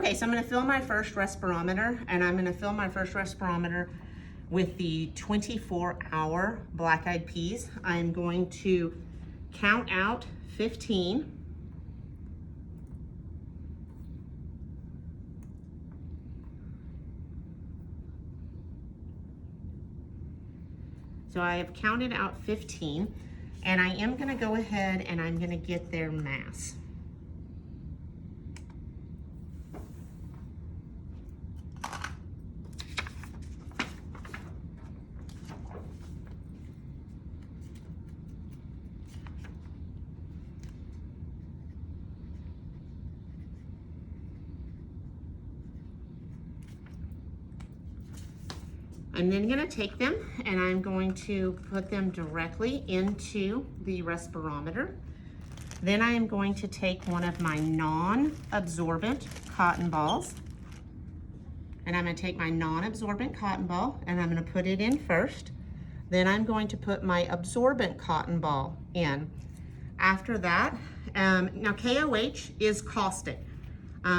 Okay, so I'm gonna fill my first respirometer, and I'm gonna fill my first respirometer with the 24-hour Black Eyed Peas. I'm going to count out 15. So I have counted out 15, and I am gonna go ahead and I'm gonna get their mass. I'm then gonna take them and I'm going to put them directly into the respirometer. Then I am going to take one of my non-absorbent cotton balls, and I'm gonna take my non-absorbent cotton ball and I'm gonna put it in first. Then I'm going to put my absorbent cotton ball in. After that, now KOH is caustic.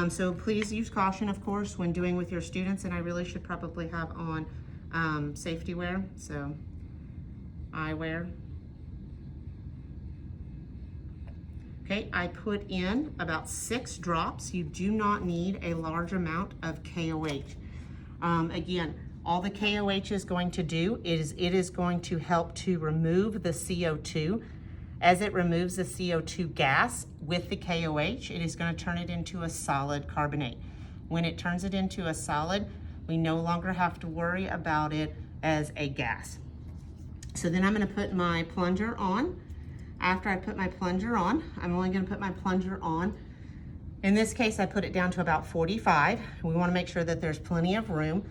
So please use caution, of course, when doing with your students, and I really should probably have on safety wear, so eyewear. Okay, I put in about 6 drops. You do not need a large amount of KOH. Again, all the KOH is going to do is it is going to help to remove the CO2. As it removes the CO2 gas with the KOH, it is going to turn it into a solid carbonate. When it turns it into a solid, we no longer have to worry about it as a gas. So then I'm gonna put my plunger on. After I put my plunger on, I'm only gonna put my plunger on. In this case, I put it down to about 45. We wanna make sure that there's plenty of room.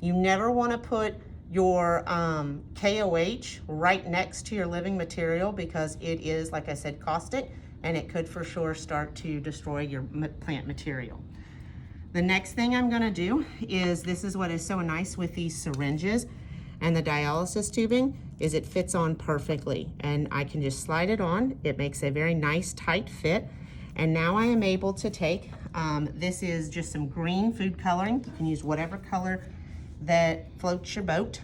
You never wanna put your KOH right next to your living material because it is, like I said, caustic, and it could for sure start to destroy your plant material. The next thing I'm gonna do is, this is what is so nice with these syringes and the dialysis tubing, is it fits on perfectly. And I can just slide it on. It makes a very nice tight fit. And now I am able to take, this is just some green food coloring. You can use whatever color that floats your boat.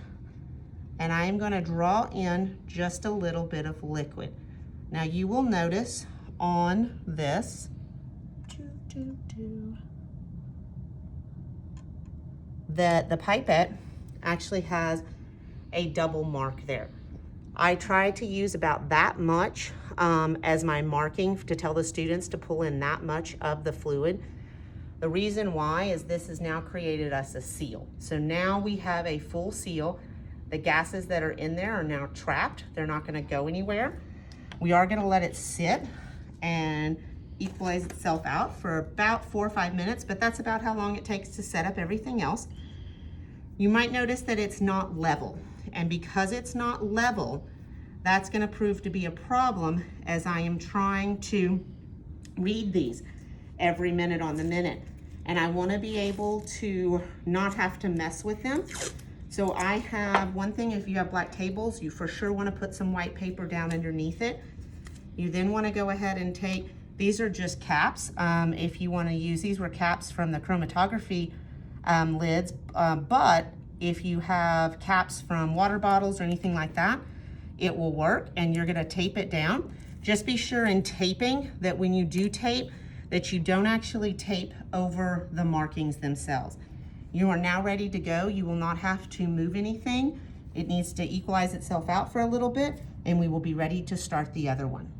And I am gonna draw in just a little bit of liquid. Now you will notice on this, that the pipette actually has a double mark there. I try to use about that much as my marking to tell the students to pull in that much of the fluid. The reason why is this has now created us a seal. So now we have a full seal. The gases that are in there are now trapped. They're not gonna go anywhere. We are gonna let it sit and equalize itself out for about 4 or 5 minutes, but that's about how long it takes to set up everything else. You might notice that it's not level, and because it's not level, that's gonna prove to be a problem as I am trying to read these every minute on the minute. And I wanna be able to not have to mess with them. So I have one thing, if you have black tables, you for sure wanna put some white paper down underneath it. You then wanna go ahead and take, these are just caps. If you wanna use, these were caps from the chromatography lids, but if you have caps from water bottles or anything like that, it will work, and you're gonna tape it down. Just be sure in taping that when you do tape, that you don't actually tape over the markings themselves. You are now ready to go. You will not have to move anything. It needs to equalize itself out for a little bit, and we will be ready to start the other one.